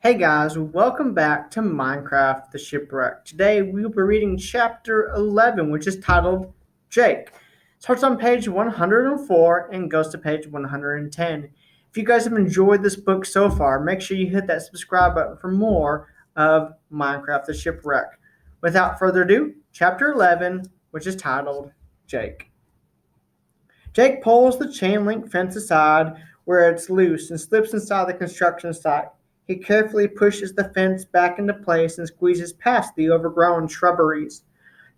Hey guys, welcome back to Minecraft the Shipwreck. Today we will be reading chapter 11, which is titled Jake. Starts on page 104 and goes to page 110. If you guys have enjoyed this book so far, make sure you hit that subscribe button for more of Minecraft the Shipwreck. Without further ado, chapter 11, which is titled Jake. Jake pulls the chain link fence aside where it's loose and slips inside the construction site. He carefully pushes the fence back into place and squeezes past the overgrown shrubberies.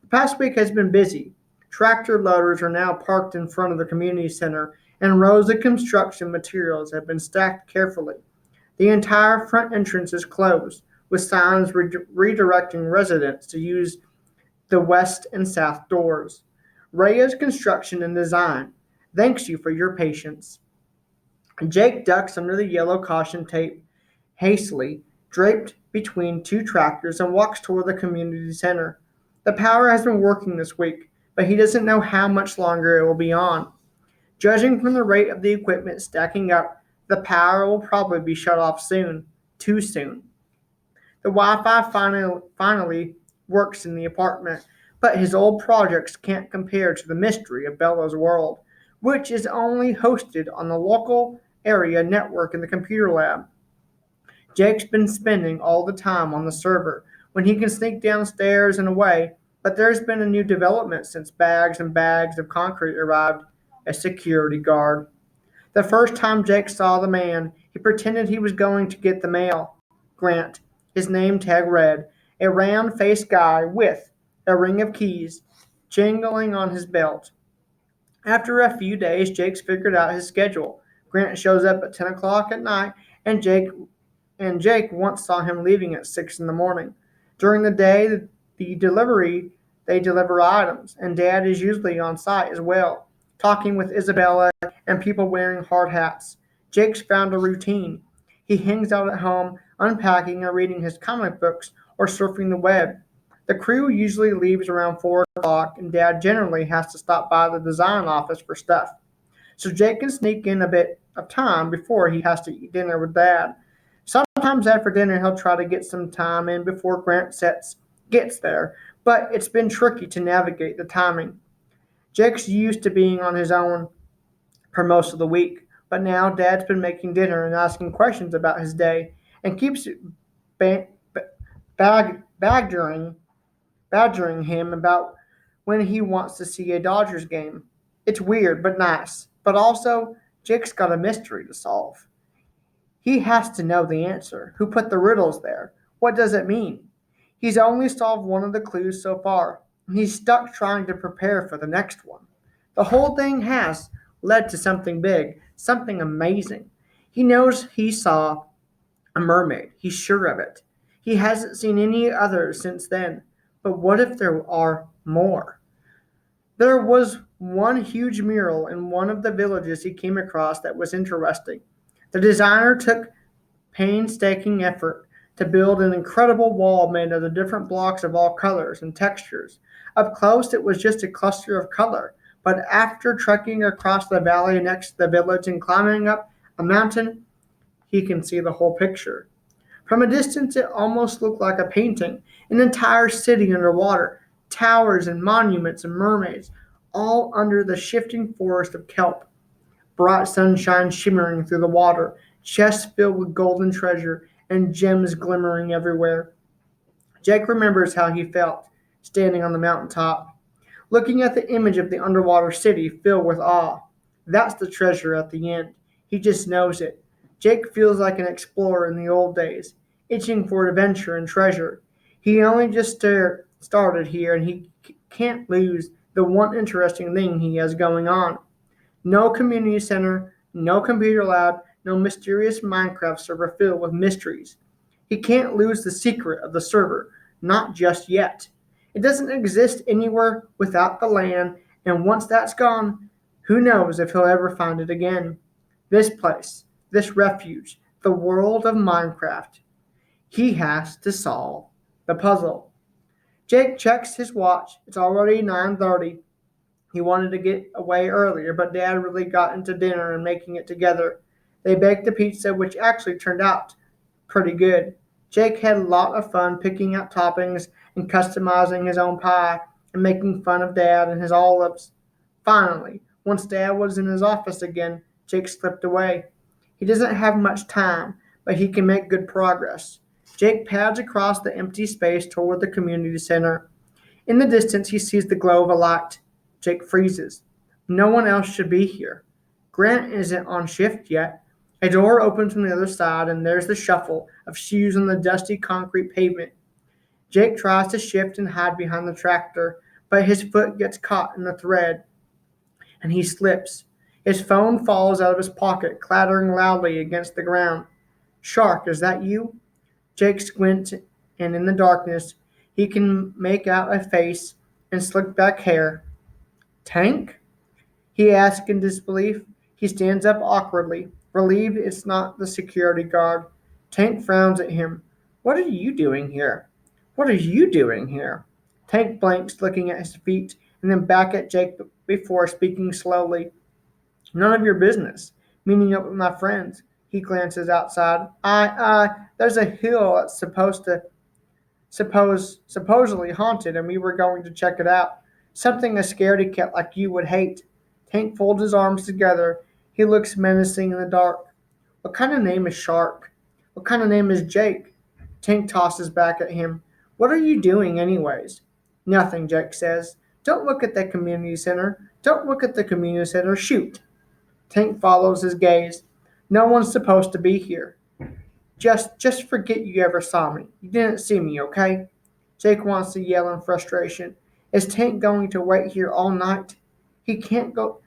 The past week has been busy. Tractor loaders are now parked in front of the community center, and rows of construction materials have been stacked carefully. The entire front entrance is closed, with signs redirecting residents to use the west and south doors. Raya's Construction and Design thanks you for your patience. Jake ducks under the yellow caution tape hastily, draped between two tractors, and walks toward the community center. The power has been working this week, but he doesn't know how much longer it will be on. Judging from the rate of the equipment stacking up, the power will probably be shut off soon. Too soon. The Wi-Fi finally works in the apartment, but his old projects can't compare to the mystery of Bella's world, which is only hosted on the local area network in the computer lab. Jake's been spending all the time on the server when he can sneak downstairs and away, but there's been a new development since bags and bags of concrete arrived: a security guard. The first time Jake saw the man, he pretended he was going to get the mail. Grant, his name tag read, a round faced guy with a ring of keys jingling on his belt. After a few days, Jake's figured out his schedule. Grant shows up at 10 o'clock at night, and Jake once saw him leaving at 6 in the morning. During the day, they deliver items, and Dad is usually on site as well, talking with Isabella and people wearing hard hats. Jake's found a routine. He hangs out at home, unpacking or reading his comic books or surfing the web. The crew usually leaves around 4 o'clock, and Dad generally has to stop by the design office for stuff. So Jake can sneak in a bit of time before he has to eat dinner with Dad. Sometimes after dinner, he'll try to get some time in before gets there, but it's been tricky to navigate the timing. Jake's used to being on his own for most of the week, but now Dad's been making dinner and asking questions about his day and keeps ba- badgering him about when he wants to see a Dodgers game. It's weird but nice, but also Jake's got a mystery to solve. He has to know the answer. Who put the riddles there? What does it mean? He's only solved one of the clues so far, and he's stuck trying to prepare for the next one. The whole thing has led to something big, something amazing. He knows he saw a mermaid. He's sure of it. He hasn't seen any others since then. But what if there are more? There was one huge mural in one of the villages he came across that was interesting. The designer took painstaking effort to build an incredible wall made of the different blocks of all colors and textures. Up close, it was just a cluster of color, but after trekking across the valley next to the village and climbing up a mountain, he can see the whole picture. From a distance, it almost looked like a painting, an entire city underwater, towers and monuments and mermaids, all under the shifting forest of kelp. Bright sunshine shimmering through the water, chests filled with golden treasure, and gems glimmering everywhere. Jake remembers how he felt, standing on the mountain top, looking at the image of the underwater city filled with awe. That's the treasure at the end. He just knows it. Jake feels like an explorer in the old days, itching for adventure and treasure. He only just started here, and he can't lose the one interesting thing he has going on. No community center, no computer lab, no mysterious Minecraft server filled with mysteries. He can't lose the secret of the server, not just yet. It doesn't exist anywhere without the land, and once that's gone, who knows if he'll ever find it again. This place, this refuge, the world of Minecraft. He has to solve the puzzle. Jake checks his watch. It's already 9:30. He wanted to get away earlier, but Dad really got into dinner and making it together. They baked a pizza, which actually turned out pretty good. Jake had a lot of fun picking out toppings and customizing his own pie and making fun of Dad and his olives. Finally, once Dad was in his office again, Jake slipped away. He doesn't have much time, but he can make good progress. Jake pads across the empty space toward the community center. In the distance, he sees the glow of a light. Jake freezes. No one else should be here. Grant isn't on shift yet. A door opens from the other side, and there's the shuffle of shoes on the dusty concrete pavement. Jake tries to shift and hide behind the tractor, but his foot gets caught in the thread, and he slips. His phone falls out of his pocket, clattering loudly against the ground. Shark, is that you? Jake squints, and in the darkness, he can make out a face and slick back hair. Tank? He asks in disbelief. He stands up awkwardly, relieved it's not the security guard. Tank frowns at him. What are you doing here? What are you doing here? Tank blinks, looking at his feet and then back at Jake before speaking slowly. None of your business. Meeting up with my friends. He glances outside. There's a hill that's supposedly haunted, and we were going to check it out. Something a scaredy cat like you would hate. Tank folds his arms together. He looks menacing in the dark. What kind of name is Shark? What kind of name is Jake? Tank tosses back at him. What are you doing, anyways? Nothing, Jake says. Don't look at the community center. Don't look at the community center. Shoot. Tank follows his gaze. No one's supposed to be here. Just forget you ever saw me. You didn't see me, okay? Jake wants to yell in frustration. Is Tank going to wait here all night? He can't go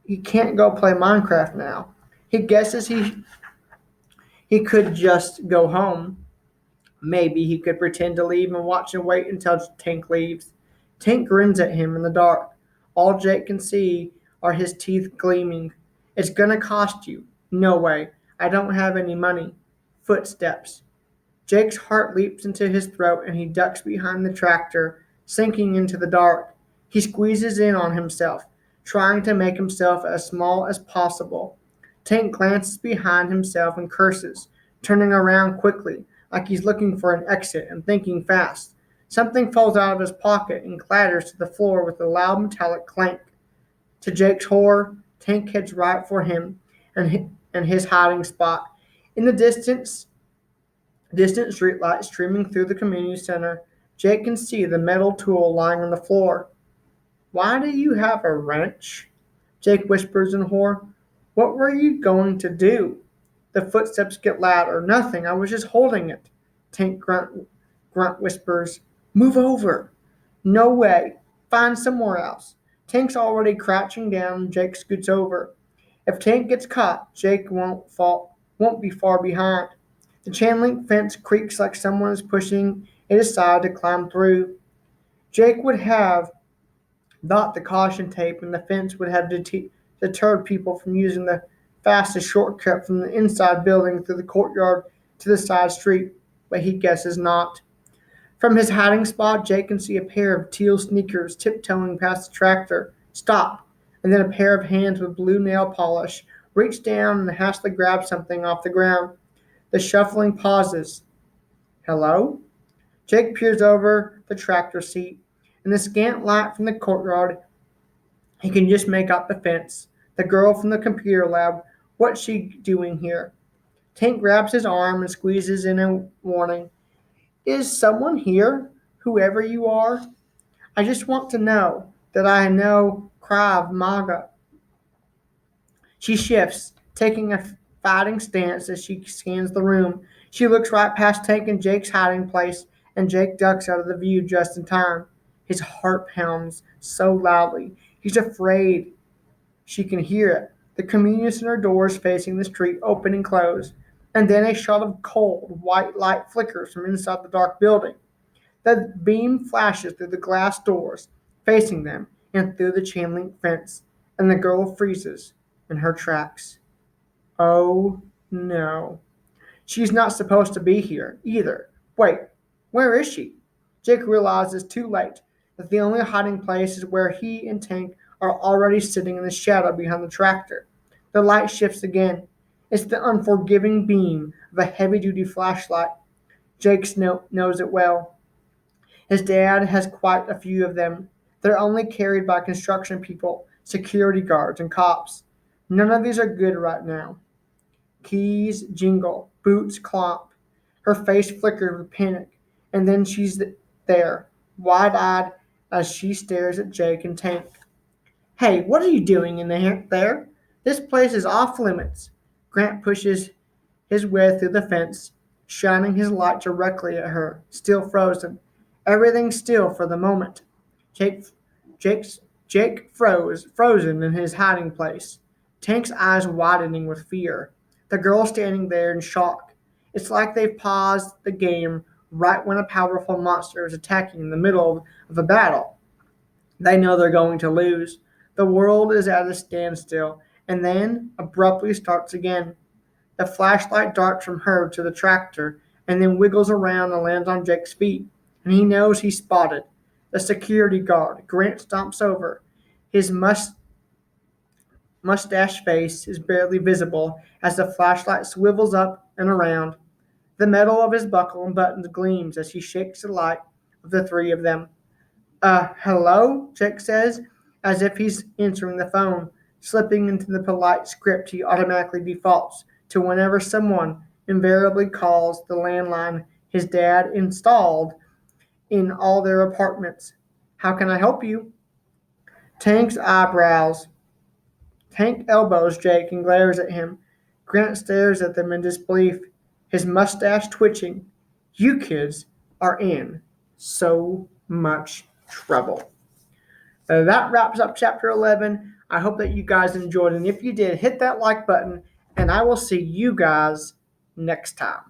play Minecraft now. He guesses he could just go home. Maybe he could pretend to leave and watch and wait until Tank leaves. Tank grins at him in the dark. All Jake can see are his teeth gleaming. It's gonna cost you. No way. I don't have any money. Footsteps. Jake's heart leaps into his throat and he ducks behind the tractor, sinking into the dark. He squeezes in on himself, trying to make himself as small as possible. Tank glances behind himself and curses, turning around quickly, like he's looking for an exit and thinking fast. Something falls out of his pocket and clatters to the floor with a loud metallic clank. To Jake's horror, Tank heads right for him and his hiding spot. In the distant streetlight streaming through the community center, Jake can see the metal tool lying on the floor. Why do you have a wrench? Jake whispers in horror. What were you going to do? The footsteps get louder. Nothing. I was just holding it. Tank grunt whispers. Move over. No way. Find somewhere else. Tank's already crouching down and Jake scoots over. If Tank gets caught, Jake won't be far behind. The chain link fence creaks like someone is pushing it aside to climb through. Jake would have thought the caution tape in the fence would have deterred people from using the fastest shortcut from the inside building through the courtyard to the side street, but he guesses not. From his hiding spot, Jake can see a pair of teal sneakers tiptoeing past the tractor. Stop! And then a pair of hands with blue nail polish reach down and hastily grab something off the ground. The shuffling pauses. Hello? Jake peers over the tractor seat. In the scant light from the courtyard, he can just make out the fence. The girl from the computer lab. What's she doing here? Tank grabs his arm and squeezes in a warning. Is someone here? Whoever you are? I just want to know that I know Krav Maga. She shifts, taking a fighting stance as she scans the room. She looks right past Tank and Jake's hiding place, and Jake ducks out of the view just in time. His heart pounds so loudly. He's afraid she can hear it. The community center doors facing the street open and close, and then a shot of cold, white light flickers from inside the dark building. The beam flashes through the glass doors, facing them, and through the chain link fence, and the girl freezes in her tracks. Oh no. She's not supposed to be here, either. Wait, where is she? Jake realizes too late that the only hiding place is where he and Tank are already sitting in the shadow behind the tractor. The light shifts again. It's the unforgiving beam of a heavy-duty flashlight. Jake knows it well. His dad has quite a few of them. They're only carried by construction people, security guards, and cops. None of these are good right now. Keys jingle, boots clomp. Her face flickers with panic, and then she's there, wide-eyed as she stares at Jake and Tank. Hey, what are you doing in there? This place is off limits. Grant pushes his way through the fence, shining his light directly at her, still frozen. Everything still for the moment. Jake, Jake's, Jake frozen in his hiding place. Tank's eyes widening with fear. The girl standing there in shock. It's like they've paused the game right when a powerful monster is attacking in the middle of a battle. They know they're going to lose. The world is at a standstill, and then abruptly starts again. The flashlight darts from her to the tractor and then wiggles around and lands on Jake's feet, and he knows he's spotted. The security guard, Grant, stomps over. His mustache face is barely visible as the flashlight swivels up and around. The metal of his buckle and buttons gleams as he shakes the light of the three of them. Hello? Jake says, as if he's answering the phone, slipping into the polite script he automatically defaults to whenever someone invariably calls the landline his dad installed in all their apartments. How can I help you? Tank's eyebrows. Tank elbows Jake and glares at him. Grant stares at them in disbelief, his mustache twitching. You kids are in so much trouble. That wraps up chapter 11. I hope that you guys enjoyed. And if you did, hit that like button. And I will see you guys next time.